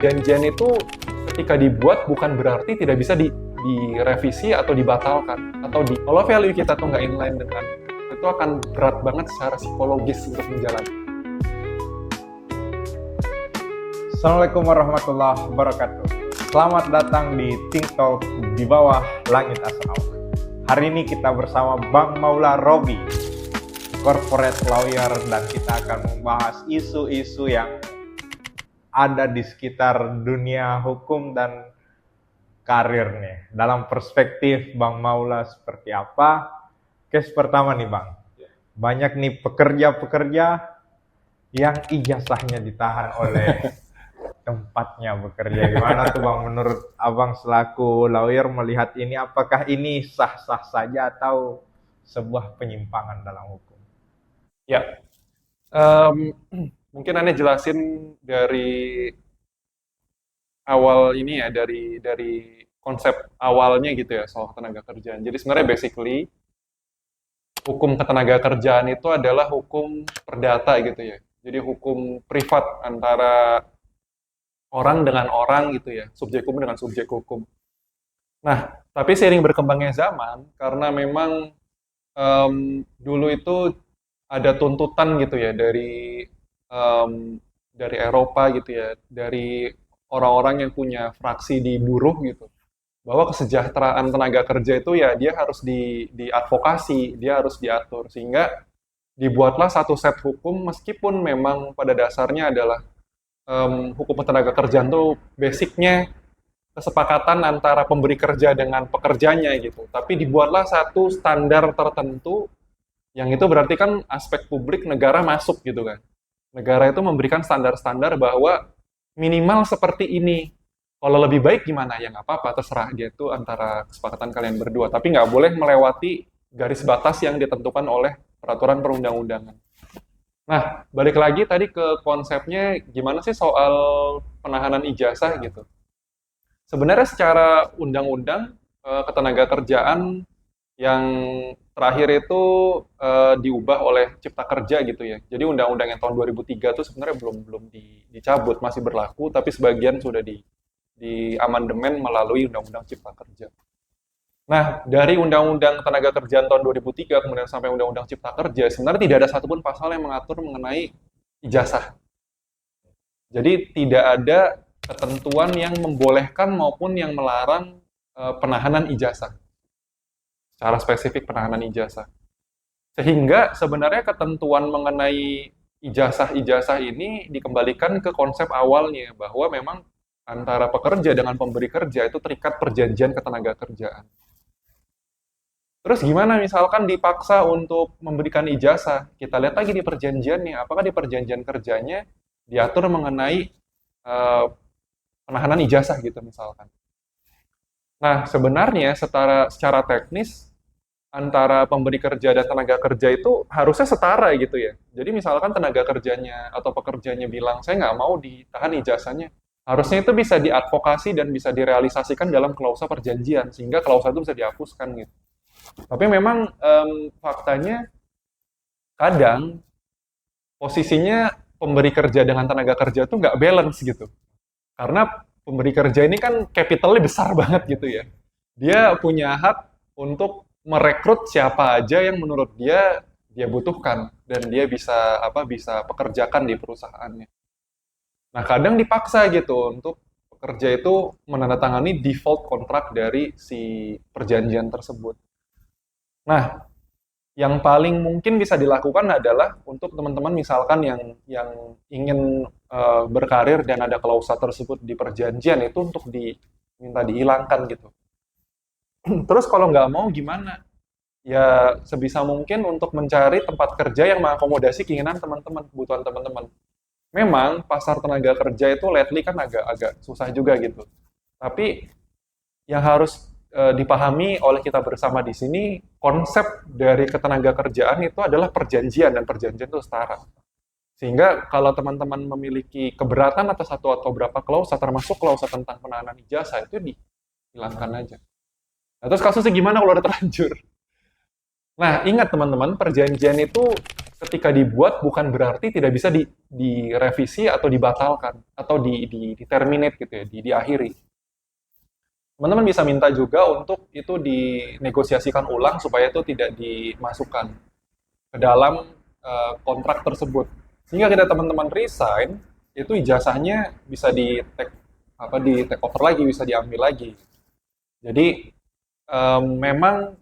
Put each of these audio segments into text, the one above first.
Perjanjian itu ketika dibuat bukan berarti tidak bisa direvisi atau dibatalkan, atau kalau value kita tuh nggak inline dengan itu, akan berat banget secara psikologis untuk menjalani. Assalamualaikum warahmatullahi wabarakatuh. Selamat datang di Think Talk di bawah langit astronaut. Hari ini kita bersama Bang Maula Robi, corporate lawyer, dan kita akan membahas isu-isu yang ada di sekitar dunia hukum dan karir nih. Dalam perspektif Bang Maula seperti apa? Case pertama nih Bang. Banyak nih pekerja-pekerja yang ijazahnya ditahan oleh tempatnya bekerja. Gimana tuh Bang, menurut Abang selaku lawyer melihat ini, apakah ini sah-sah saja atau sebuah penyimpangan dalam hukum? Ya, mungkin Anda jelasin dari awal ini ya, dari konsep awalnya gitu ya soal ketenaga kerjaan. Jadi sebenarnya basically hukum ketenaga kerjaan itu adalah hukum perdata gitu ya. Jadi hukum privat antara orang dengan orang gitu ya, subjek hukum dengan subjek hukum. Nah, tapi seiring berkembangnya zaman, karena memang dulu itu ada tuntutan gitu ya dari Eropa gitu ya, dari orang-orang yang punya fraksi di buruh gitu, bahwa kesejahteraan tenaga kerja itu ya dia harus diadvokasi, dia harus diatur, sehingga dibuatlah satu set hukum meskipun memang pada dasarnya adalah hukum tenaga kerjaan itu basicnya kesepakatan antara pemberi kerja dengan pekerjanya gitu, tapi dibuatlah satu standar tertentu yang itu berarti kan aspek publik negara masuk gitu kan. Negara itu memberikan standar-standar bahwa minimal seperti ini. Kalau lebih baik gimana? Ya nggak apa-apa, terserah dia, itu antara kesepakatan kalian berdua. Tapi nggak boleh melewati garis batas yang ditentukan oleh peraturan perundang-undangan. Nah, balik lagi tadi ke konsepnya, gimana sih soal penahanan ijazah gitu. Sebenarnya secara undang-undang ketenaga kerjaan yang terakhir itu diubah oleh Cipta Kerja gitu ya. Jadi undang-undang yang tahun 2003 itu sebenarnya belum dicabut, masih berlaku, tapi sebagian sudah di amandemen melalui Undang-Undang Cipta Kerja. Nah, dari Undang-Undang Tenaga Kerjaan tahun 2003 kemudian sampai Undang-Undang Cipta Kerja, sebenarnya tidak ada satupun pasal yang mengatur mengenai ijazah. Jadi tidak ada ketentuan yang membolehkan maupun yang melarang penahanan ijazah. Secara spesifik penahanan ijazah. Sehingga sebenarnya ketentuan mengenai ijazah-ijazah ini dikembalikan ke konsep awalnya, bahwa memang antara pekerja dengan pemberi kerja itu terikat perjanjian ketenaga kerjaan. Terus gimana misalkan dipaksa untuk memberikan ijazah? Kita lihat lagi di perjanjiannya, apakah di perjanjian kerjanya diatur mengenai penahanan ijazah gitu misalkan. Nah, sebenarnya secara teknis antara pemberi kerja dan tenaga kerja itu harusnya setara gitu ya. Jadi misalkan tenaga kerjanya atau pekerjanya bilang, saya nggak mau ditahan ijazahnya, harusnya itu bisa diadvokasi dan bisa direalisasikan dalam klausa perjanjian, sehingga klausa itu bisa dihapuskan gitu. Tapi memang faktanya kadang posisinya pemberi kerja dengan tenaga kerja itu nggak balance gitu. Karena pemberi kerja ini kan capitalnya besar banget gitu ya. Dia punya hak untuk merekrut siapa aja yang menurut dia butuhkan dan dia bisa pekerjakan di perusahaannya. Nah, kadang dipaksa gitu untuk pekerja itu menandatangani default kontrak dari si perjanjian tersebut. Nah, yang paling mungkin bisa dilakukan adalah untuk teman-teman misalkan yang ingin berkarir dan ada klausa tersebut di perjanjian itu untuk diminta dihilangkan gitu. Terus kalau nggak mau gimana? Ya sebisa mungkin untuk mencari tempat kerja yang mengakomodasi keinginan teman-teman, kebutuhan teman-teman. Memang pasar tenaga kerja itu lately kan agak susah juga gitu. Tapi yang harus dipahami oleh kita bersama di sini, konsep dari ketenaga kerjaan itu adalah perjanjian, dan perjanjian itu setara. Sehingga kalau teman-teman memiliki keberatan atas satu atau berapa klausa, termasuk klausa tentang penahanan ijazah, itu dihilangkan aja. Nah, terus kasusnya gimana kalau udah terlanjur? Nah, ingat teman-teman, perjanjian itu ketika dibuat bukan berarti tidak bisa direvisi atau dibatalkan atau di terminate gitu ya, diakhiri. Teman-teman bisa minta juga untuk itu dinegosiasikan ulang supaya itu tidak dimasukkan ke dalam kontrak tersebut. Sehingga kita teman-teman resign, itu ijazahnya bisa di take over lagi, bisa diambil lagi. Jadi memang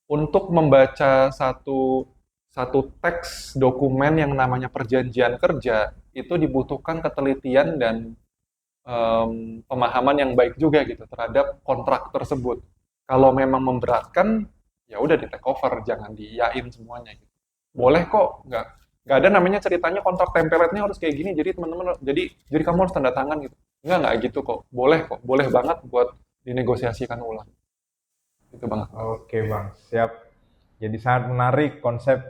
untuk membaca satu teks dokumen yang namanya perjanjian kerja itu dibutuhkan ketelitian dan pemahaman yang baik juga gitu terhadap kontrak tersebut. Kalau memang memberatkan, ya udah di take over, jangan diiyain semuanya. Gitu. Boleh kok, nggak ada namanya ceritanya kontrak template-nya harus kayak gini, jadi teman-teman, jadi kamu harus tanda tangan gitu. Nggak gitu kok. Boleh banget buat dinegosiasikan ulang. Itu banget. Oke Bang, siap. Jadi sangat menarik konsep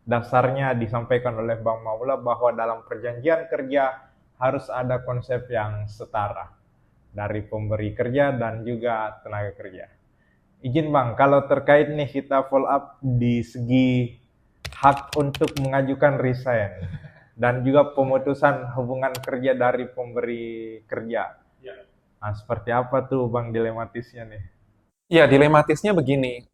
dasarnya disampaikan oleh Bang Maula bahwa dalam perjanjian kerja harus ada konsep yang setara dari pemberi kerja dan juga tenaga kerja. Izin Bang, kalau terkait nih kita follow up di segi hak untuk mengajukan resign dan juga pemutusan hubungan kerja dari pemberi kerja. Nah, seperti apa tuh Bang dilematisnya nih? Ya, dilematisnya begini.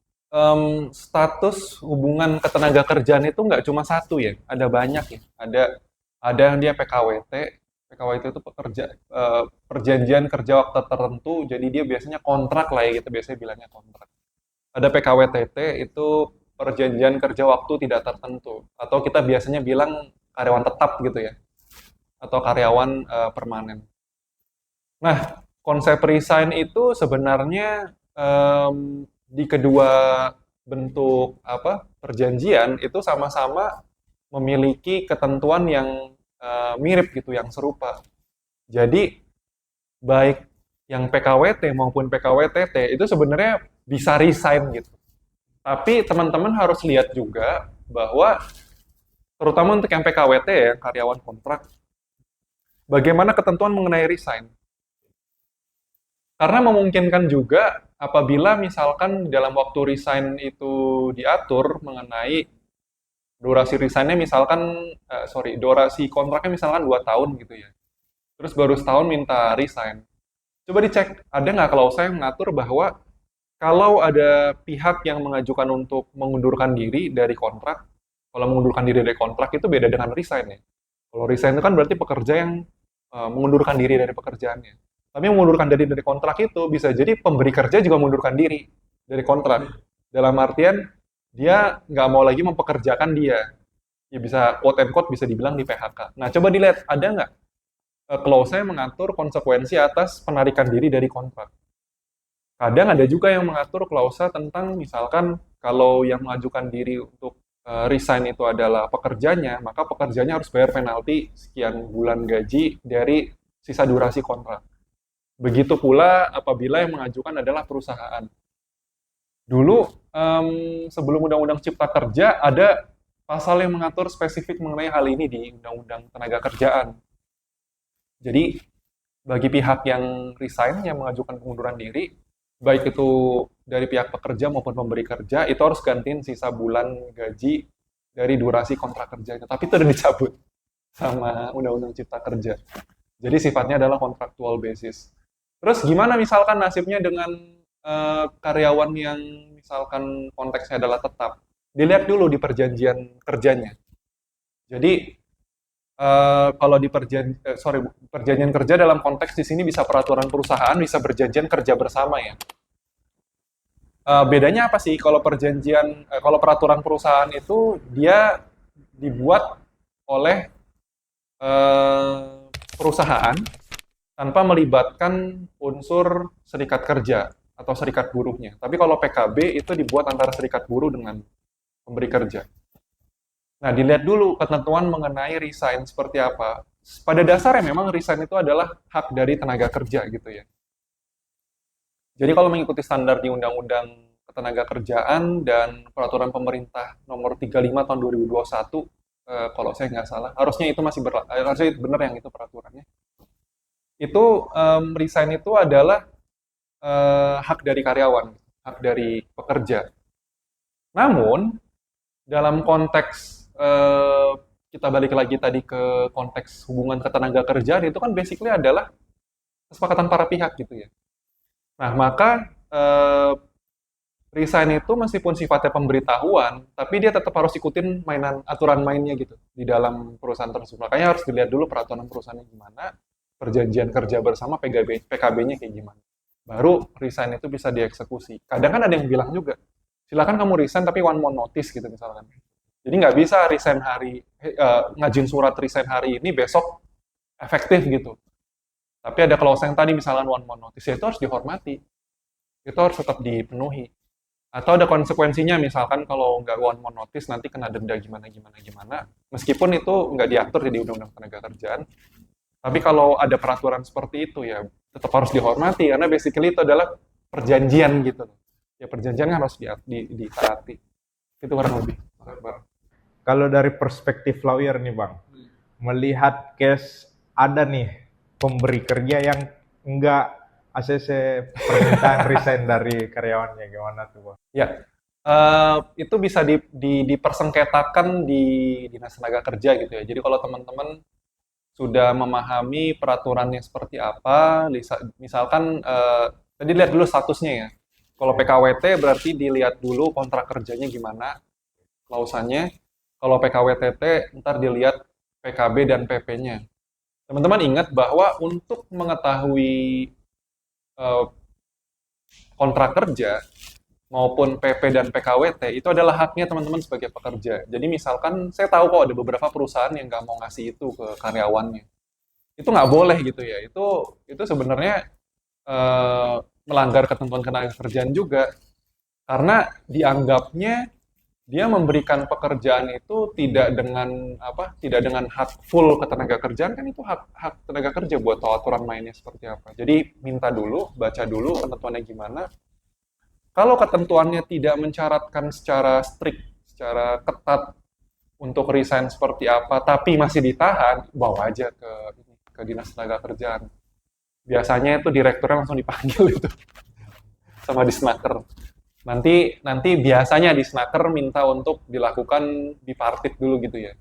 Status hubungan ketenaga kerjaan itu nggak cuma satu ya, ada banyak ya. Ada yang dia PKWT. PKWT itu perjanjian kerja waktu tertentu, jadi dia biasanya kontrak lah ya, kita biasanya bilangnya kontrak. Ada PKWTT, itu perjanjian kerja waktu tidak tertentu, atau kita biasanya bilang karyawan tetap gitu ya, atau karyawan permanen. Nah, konsep resign itu sebenarnya di kedua bentuk perjanjian itu sama-sama memiliki ketentuan yang mirip gitu, yang serupa. Jadi baik yang PKWT maupun PKWTT itu sebenarnya bisa resign gitu. Tapi teman-teman harus lihat juga bahwa terutama untuk yang PKWT ya, karyawan kontrak, bagaimana ketentuan mengenai resign. Karena memungkinkan juga apabila misalkan dalam waktu resign itu diatur mengenai durasi resignnya misalkan, durasi kontraknya misalkan 2 tahun gitu ya. Terus baru setahun minta resign. Coba dicek, ada nggak klausa yang mengatur bahwa kalau ada pihak yang mengajukan untuk mengundurkan diri dari kontrak, kalau mengundurkan diri dari kontrak itu beda dengan resign ya. Kalau resign itu kan berarti pekerja yang mengundurkan diri dari pekerjaannya. Tapi mengundurkan diri dari kontrak itu bisa jadi pemberi kerja juga mengundurkan diri dari kontrak. Dalam artian dia nggak mau lagi mempekerjakan dia. Ya bisa quote and quote bisa dibilang di PHK. Nah coba dilihat ada nggak clause yang mengatur konsekuensi atas penarikan diri dari kontrak. Kadang ada juga yang mengatur klausa tentang misalkan kalau yang mengajukan diri untuk resign itu adalah pekerjanya, maka pekerjanya harus bayar penalti sekian bulan gaji dari sisa durasi kontrak. Begitu pula apabila yang mengajukan adalah perusahaan. Dulu sebelum Undang-Undang Cipta Kerja ada pasal yang mengatur spesifik mengenai hal ini di Undang-Undang Tenaga Kerjaan. Jadi bagi pihak yang resign, yang mengajukan pengunduran diri, baik itu dari pihak pekerja maupun pemberi kerja, itu harus gantiin sisa bulan gaji dari durasi kontrak kerjanya. Tapi itu udah dicabut sama Undang-Undang Cipta Kerja. Jadi sifatnya adalah contractual basis. Terus gimana misalkan nasibnya dengan karyawan yang misalkan konteksnya adalah tetap? Dilihat dulu di perjanjian kerjanya. Jadi kalau di perjanjian kerja dalam konteks di sini bisa peraturan perusahaan, bisa perjanjian kerja bersama ya. Bedanya apa sih kalau kalau peraturan perusahaan itu dia dibuat oleh perusahaan tanpa melibatkan unsur serikat kerja atau serikat buruhnya. Tapi kalau PKB itu dibuat antara serikat buruh dengan pemberi kerja. Nah, dilihat dulu ketentuan mengenai resign seperti apa. Pada dasarnya memang resign itu adalah hak dari tenaga kerja gitu ya. Jadi kalau mengikuti standar di Undang-Undang Ketenagakerjaan dan Peraturan Pemerintah Nomor 35 Tahun 2021, kalau saya nggak salah, harusnya itu harusnya benar yang itu peraturannya. Itu resign itu adalah hak dari karyawan, hak dari pekerja. Namun, dalam konteks kita balik lagi tadi ke konteks hubungan ketenaga kerjaan itu kan basically adalah kesepakatan para pihak gitu ya. Nah, maka resign itu meskipun sifatnya pemberitahuan, tapi dia tetap harus ikutin aturan mainnya gitu di dalam perusahaan tersebut. Makanya harus dilihat dulu peraturan perusahaannya gimana, perjanjian kerja bersama PKB-nya kayak gimana. Baru resign itu bisa dieksekusi. Kadang kan ada yang bilang juga, silakan kamu resign tapi one month notice gitu misalkan. Jadi nggak bisa resign ngajin surat resign hari ini, besok efektif gitu. Tapi ada clause yang tadi misalnya one month notice, ya itu harus dihormati. Itu harus tetap dipenuhi. Atau ada konsekuensinya, misalkan kalau nggak one month notice nanti kena denda gimana. Meskipun itu nggak diatur di Undang-Undang Tenaga Kerjaan. Tapi kalau ada peraturan seperti itu ya tetap harus dihormati, karena basically itu adalah perjanjian gitu. Ya perjanjian harus ditaati. Itu kurang lebih. Kalau dari perspektif lawyer nih Bang, melihat case ada nih pemberi kerja yang enggak ACC permintaan resign dari karyawannya, gimana tuh Bang? Ya, itu bisa dipersengketakan di Dinas Tenaga Kerja gitu ya. Jadi kalau teman-teman sudah memahami peraturannya seperti apa, misalkan tadi lihat dulu statusnya ya. Kalau PKWT berarti dilihat dulu kontrak kerjanya gimana, klausannya. Kalau PKWTT ntar dilihat PKB dan PP-nya. Teman-teman ingat bahwa untuk mengetahui kontrak kerja maupun PP dan PKWT itu adalah haknya teman-teman sebagai pekerja. Jadi misalkan saya tahu kok ada beberapa perusahaan yang nggak mau ngasih itu ke karyawannya. Itu nggak boleh gitu ya. Itu sebenarnya melanggar ketentuan ketenagakerjaan juga. Karena dianggapnya dia memberikan pekerjaan itu tidak dengan hak full ketenagakerjaan, kan itu hak tenaga kerja buat tahu aturan mainnya seperti apa. Jadi minta dulu, baca dulu ketentuannya gimana. Kalau ketentuannya tidak mencaratkan secara strict, secara ketat untuk resign seperti apa, tapi masih ditahan, bawa aja ke Dinas Tenaga Kerjaan. Biasanya itu direkturnya langsung dipanggil itu sama Disnaker. Nanti biasanya Disnaker minta untuk dilakukan bipartit dulu gitu ya.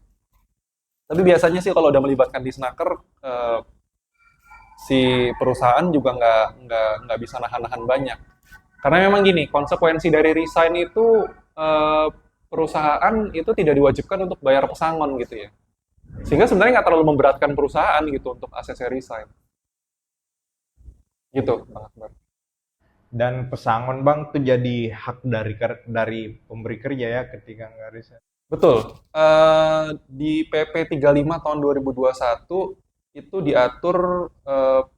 Tapi biasanya sih kalau udah melibatkan Disnaker, si perusahaan juga nggak bisa nahan-nahan banyak. Karena memang gini, konsekuensi dari resign itu perusahaan itu tidak diwajibkan untuk bayar pesangon gitu ya. Sehingga sebenarnya nggak terlalu memberatkan perusahaan gitu untuk ACC resign. Gitu, Bang Akbar. Dan pesangon Bang tuh jadi hak dari pemberi kerja ya ketika nggak resign. Betul. Di PP 35 tahun 2021 itu diatur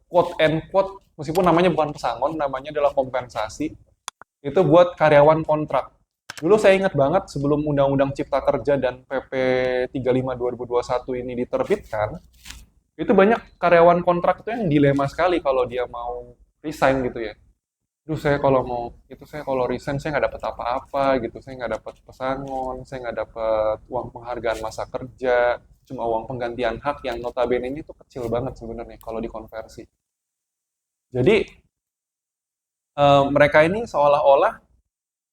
quote and quote, meskipun namanya bukan pesangon, namanya adalah kompensasi. Itu buat karyawan kontrak. Dulu saya ingat banget sebelum Undang-Undang Cipta Kerja dan PP 35 2021 ini diterbitkan, itu banyak karyawan kontrak itu yang dilema sekali kalau dia mau resign gitu ya. Saya kalau resign saya nggak dapat apa-apa gitu, saya nggak dapat pesangon, saya nggak dapat uang penghargaan masa kerja, cuma uang penggantian hak yang notabene ini tuh kecil banget sebenarnya kalau dikonversi. Jadi mereka ini seolah-olah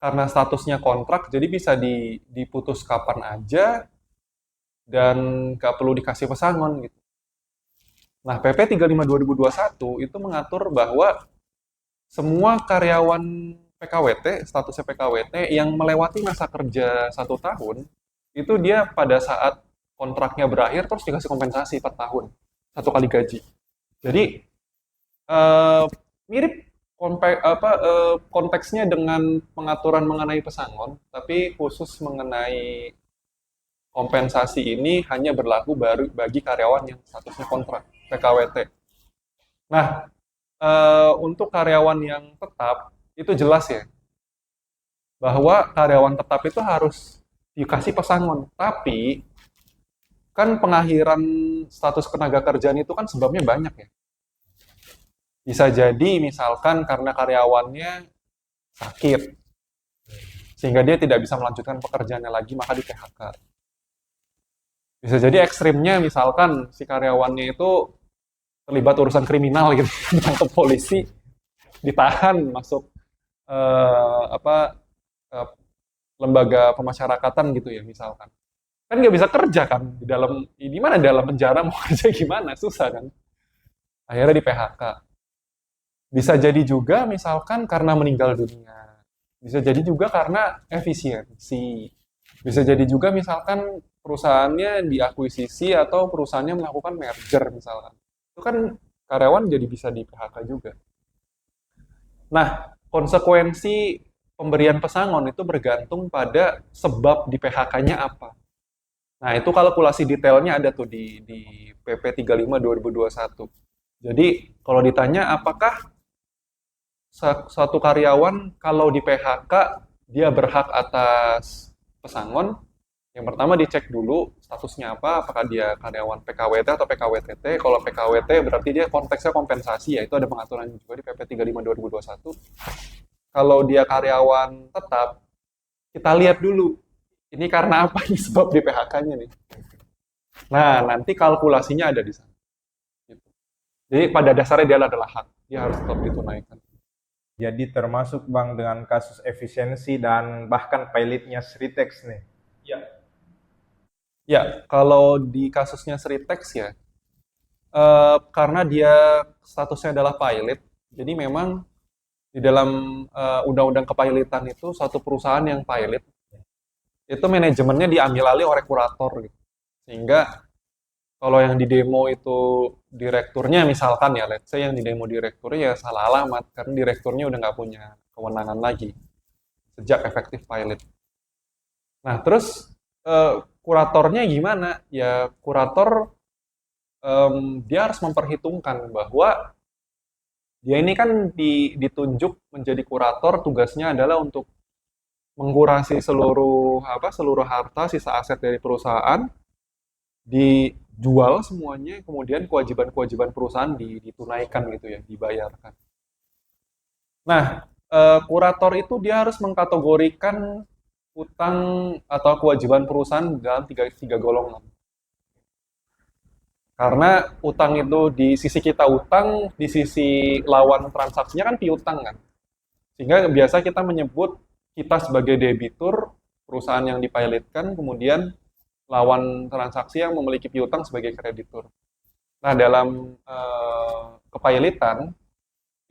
karena statusnya kontrak, jadi bisa diputus kapan aja dan nggak perlu dikasih pesangon gitu. Nah, PP 35 2021 itu mengatur bahwa semua karyawan PKWT, statusnya PKWT, yang melewati masa kerja 1 tahun, itu dia pada saat kontraknya berakhir, terus dikasih kompensasi 4 tahun, 1 kali gaji. Jadi, mirip konteksnya dengan pengaturan mengenai pesangon, tapi khusus mengenai kompensasi ini hanya berlaku baru bagi karyawan yang statusnya kontrak, PKWT. Nah, untuk karyawan yang tetap, itu jelas ya, bahwa karyawan tetap itu harus dikasih pesangon. Tapi, kan pengakhiran status ketenaga kerjaan itu kan sebabnya banyak ya. Bisa jadi misalkan karena karyawannya sakit, sehingga dia tidak bisa melanjutkan pekerjaannya lagi, maka di PHK. Bisa jadi ekstrimnya misalkan si karyawannya itu terlibat urusan kriminal gitu, ditangkap polisi, ditahan, masuk lembaga pemasyarakatan gitu ya misalkan. Kan nggak bisa kerja kan di mana dalam penjara mau kerja gimana, susah kan. Akhirnya di PHK. Bisa jadi juga misalkan karena meninggal dunia. Bisa jadi juga karena efisiensi. Bisa jadi juga misalkan perusahaannya diakuisisi atau perusahaannya melakukan merger misalkan. Itu kan karyawan jadi bisa di PHK juga. Nah, konsekuensi pemberian pesangon itu bergantung pada sebab di PHK-nya apa. Nah, itu kalkulasi detailnya ada tuh di PP 35 2021. Jadi, kalau ditanya apakah suatu karyawan kalau di PHK dia berhak atas pesangon, yang pertama dicek dulu statusnya apa, apakah dia karyawan PKWT atau PKWTT. Kalau PKWT berarti dia konteksnya kompensasi, ya itu ada pengaturan juga di PP 35 2021. Kalau dia karyawan tetap, kita lihat dulu, ini karena apa nih sebab di PHK-nya nih. Nah, nanti kalkulasinya ada di sana. Gitu. Jadi pada dasarnya dia adalah hak, dia harus tetap ditunaikan. Jadi termasuk Bang dengan kasus efisiensi dan bahkan pilotnya Sritex nih. Ya. Ya, kalau di kasusnya Sritex ya, karena dia statusnya adalah pilot, jadi memang di dalam undang-undang kepilotan itu suatu perusahaan yang pilot itu manajemennya diambil alih oleh kurator gitu. Sehingga kalau yang di demo itu direkturnya misalkan ya, let's say yang di demo direkturnya ya salah alamat karena direkturnya udah nggak punya kewenangan lagi sejak efektif pilot. Nah, terus kuratornya gimana? Ya kurator dia harus memperhitungkan bahwa dia ini kan ditunjuk menjadi kurator, tugasnya adalah untuk mengkurasi seluruh harta sisa aset dari perusahaan, dijual semuanya, kemudian kewajiban-kewajiban perusahaan ditunaikan gitu ya, dibayarkan. Nah, kurator itu dia harus mengkategorikan utang atau kewajiban perusahaan dalam tiga golongan. Karena utang itu di sisi kita utang, di sisi lawan transaksinya kan piutang kan. Sehingga biasa kita menyebut kita sebagai debitur, perusahaan yang dipilotkan, kemudian lawan transaksi yang memiliki piutang sebagai kreditur. Nah, dalam kepilotan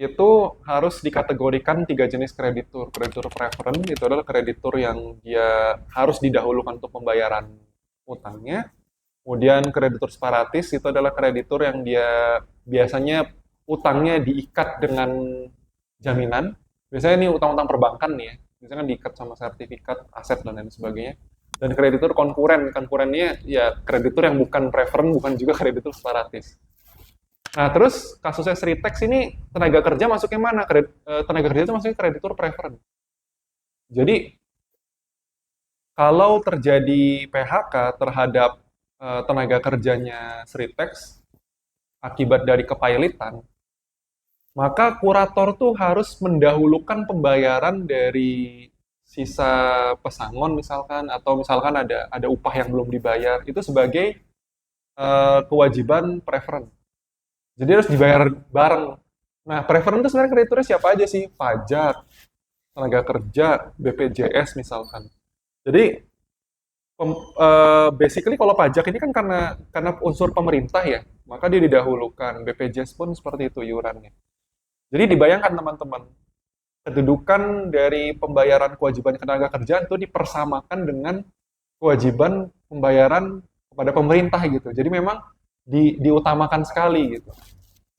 itu harus dikategorikan 3 jenis kreditur. Kreditur preferent itu adalah kreditur yang dia harus didahulukan untuk pembayaran utangnya. Kemudian kreditur separatis itu adalah kreditur yang dia biasanya utangnya diikat dengan jaminan. Biasanya ini utang-utang perbankan nih ya. Biasanya kan diikat sama sertifikat aset dan lain sebagainya. Dan kreditur konkuren. Konkurennya ya kreditur yang bukan preferent, bukan juga kreditur separatis. Nah, terus kasusnya Sritex ini tenaga kerja masuknya mana? Tenaga kerja itu masuknya kreditur preferent. Jadi, kalau terjadi PHK terhadap tenaga kerjanya Sritex akibat dari kepilotan, maka kurator tuh harus mendahulukan pembayaran dari sisa pesangon misalkan, atau misalkan ada upah yang belum dibayar, itu sebagai kewajiban preferent. Jadi harus dibayar bareng. Nah, preferent itu sebenarnya krediturnya siapa aja sih? Pajak, tenaga kerja, BPJS misalkan. Jadi basically kalau pajak ini kan karena unsur pemerintah ya, maka dia didahulukan. BPJS pun seperti itu iurannya. Jadi dibayangkan teman-teman, kedudukan dari pembayaran kewajiban tenaga kerjaan itu dipersamakan dengan kewajiban pembayaran kepada pemerintah gitu. Jadi memang diutamakan sekali gitu.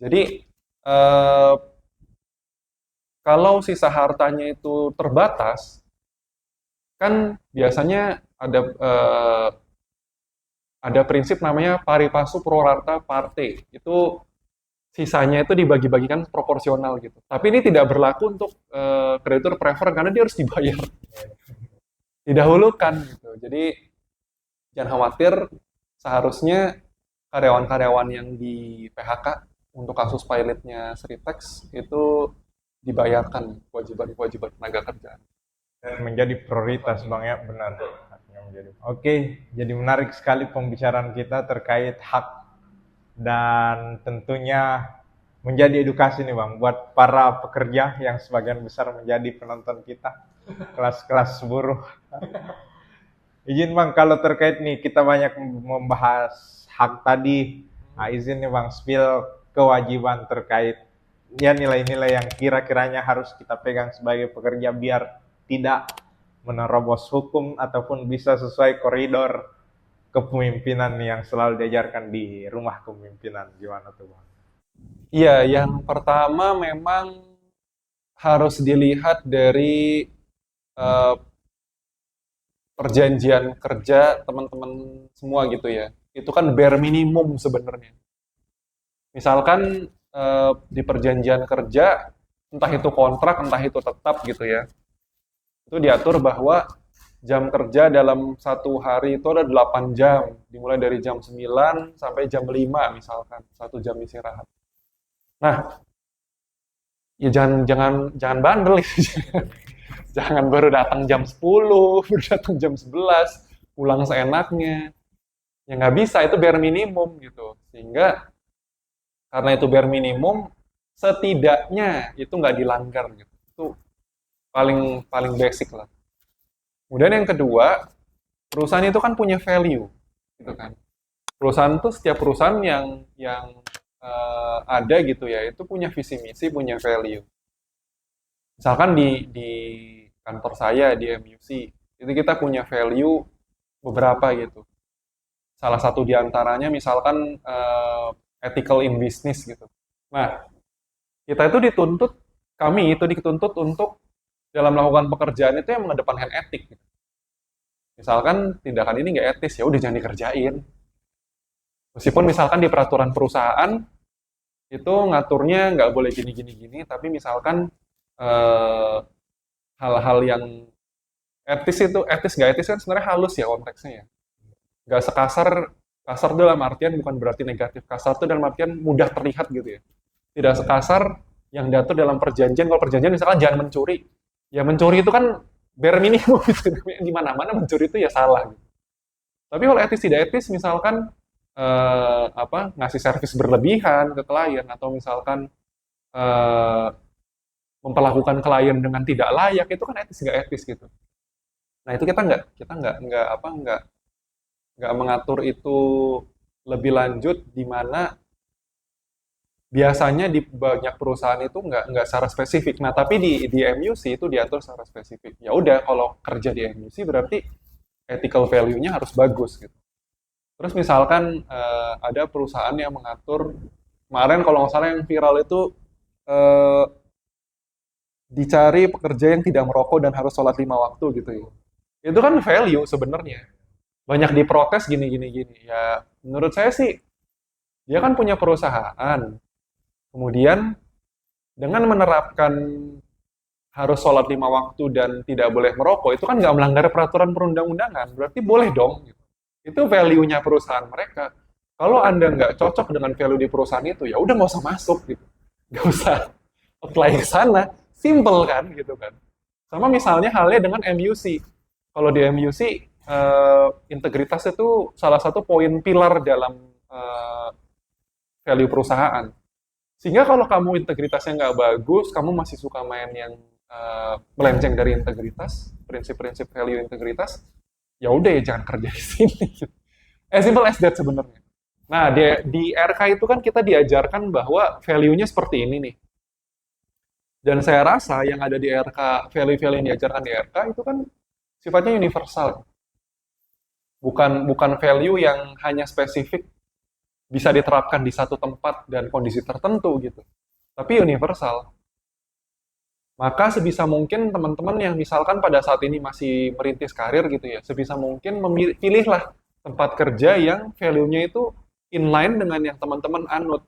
Jadi kalau sisa hartanya itu terbatas, kan biasanya ada prinsip namanya pari passu pro rata parte. Itu sisanya itu dibagi-bagikan proporsional gitu. Tapi ini tidak berlaku untuk kreditur prefer karena dia harus dibayar. Didahulukan gitu. Jadi jangan khawatir, seharusnya karyawan-karyawan yang di PHK untuk kasus pilotnya Sritex itu dibayarkan kewajiban-kewajiban tenaga kerja. Dan menjadi prioritas Bang ya, benar. Oke, jadi menarik sekali pembicaraan kita terkait hak dan tentunya menjadi edukasi nih Bang buat para pekerja yang sebagian besar menjadi penonton kita, kelas-kelas buruh. Izin Bang, kalau terkait nih kita banyak membahas hak tadi. Nah, izin nih Bang, spill kewajiban terkait ya nilai-nilai yang kira-kiranya harus kita pegang sebagai pekerja biar tidak menerobos hukum ataupun bisa sesuai koridor kepemimpinan yang selalu diajarkan di rumah kepemimpinan. Gimana tuh Bang? Iya, yang pertama memang harus dilihat dari eh, perjanjian kerja teman-teman semua gitu ya. Itu kan bare minimum sebenarnya. Misalkan di perjanjian kerja, entah itu kontrak, entah itu tetap gitu ya, itu diatur bahwa jam kerja dalam satu hari itu ada 8 jam, dimulai dari jam 9 sampai jam 5 misalkan, 1 jam istirahat. Nah, ya jangan jangan jangan bandel gitu. Jangan baru datang jam 10, baru datang jam 11, pulang seenaknya. Ya nggak bisa, itu bare minimum gitu. Sehingga karena itu bare minimum, setidaknya itu nggak dilanggar gitu. Itu paling paling basic lah. Kemudian yang kedua, perusahaan itu kan punya value, gitu kan. Perusahaan itu setiap perusahaan yang ada gitu ya, itu punya visi misi, punya value. Misalkan di kantor saya di MUC, itu kita punya value beberapa gitu. Salah satu di antaranya misalkan ethical in business gitu. Nah, kita itu dituntut, kami itu dituntut untuk dalam melakukan pekerjaan itu yang mengedepankan etik. Gitu. Misalkan tindakan ini nggak etis, ya udah jangan dikerjain. Meskipun misalkan di peraturan perusahaan itu ngaturnya nggak boleh gini, tapi misalkan hal-hal yang etis nggak etis kan sebenarnya halus ya konteksnya ya. Nggak kasar dalam artian bukan berarti negatif. Kasar itu dalam artian mudah terlihat gitu ya. Tidak sekasar yang diatur dalam perjanjian. Kalau perjanjian misalkan jangan mencuri. Ya mencuri itu kan bare minimum gitu. Di mana-mana mencuri itu ya salah. Gitu. Tapi kalau etis tidak etis misalkan ngasih servis berlebihan ke klien atau misalkan memperlakukan klien dengan tidak layak itu kan etis nggak etis gitu. Nah itu kita nggak mengatur itu lebih lanjut di mana biasanya di banyak perusahaan itu nggak secara spesifik. Nah tapi di MUC itu diatur secara spesifik. Ya udah kalau kerja di MUC berarti ethical value-nya harus bagus gitu. Terus misalkan ada perusahaan yang mengatur kemarin kalau nggak salah yang viral itu dicari pekerja yang tidak merokok dan harus sholat 5 waktu gitu ya. Itu kan value sebenarnya. Banyak diprotes gini. Ya menurut saya sih dia kan punya perusahaan. Kemudian dengan menerapkan harus sholat 5 waktu dan tidak boleh merokok itu kan nggak melanggar peraturan perundang-undangan. Berarti boleh dong. Gitu. Itu value-nya perusahaan mereka. Kalau Anda nggak cocok dengan value di perusahaan itu, ya udah nggak usah masuk gitu. Nggak usah apply ke sana. Simple kan gitu kan. Sama misalnya halnya dengan MUC. Kalau di MUC integritas itu salah satu poin pilar dalam value perusahaan. Sehingga kalau kamu integritasnya nggak bagus, kamu masih suka main yang melenceng dari integritas, prinsip-prinsip value integritas, ya udah ya jangan kerja di sini. As simple as that sebenarnya. Nah di RK itu kan kita diajarkan bahwa value-nya seperti ini nih. Dan saya rasa yang ada di RK, value-value yang diajarkan di RK itu kan sifatnya universal. Bukan value yang hanya spesifik bisa diterapkan di satu tempat dan kondisi tertentu gitu. Tapi universal. Maka sebisa mungkin teman-teman yang misalkan pada saat ini masih merintis karir gitu ya, sebisa mungkin pilihlah tempat kerja yang value-nya itu inline dengan yang teman-teman anut.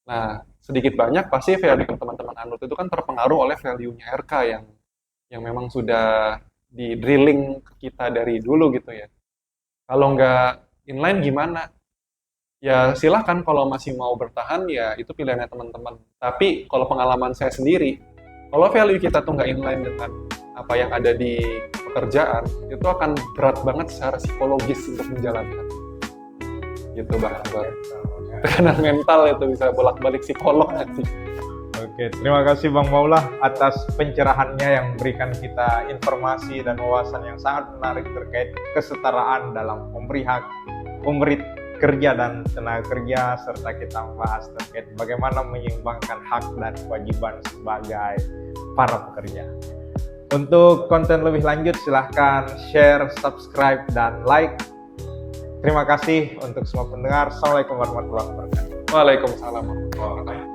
Nah, sedikit banyak pasti value teman-teman anut itu kan terpengaruh oleh value-nya RK yang memang sudah di drilling ke kita dari dulu gitu ya. Kalau nggak inline gimana? Ya silahkan kalau masih mau bertahan ya itu pilihannya teman-teman. Tapi kalau pengalaman saya sendiri, kalau value kita tuh nggak inline dengan apa yang ada di pekerjaan, itu akan berat banget secara psikologis untuk menjalankan. Gitu Bang Akbar. tekanan mental itu bisa bolak-balik psikolog nanti. Oke, terima kasih Bang Maula atas pencerahannya yang memberikan kita informasi dan wawasan yang sangat menarik terkait kesetaraan dalam memberi hak, memberi kerja dan tenaga kerja, serta kita membahas terkait bagaimana menyeimbangkan hak dan kewajiban sebagai para pekerja. Untuk konten lebih lanjut silahkan share, subscribe, dan like. Terima kasih untuk semua pendengar. Assalamualaikum warahmatullahi wabarakatuh. Waalaikumsalam warahmatullahi wabarakatuh.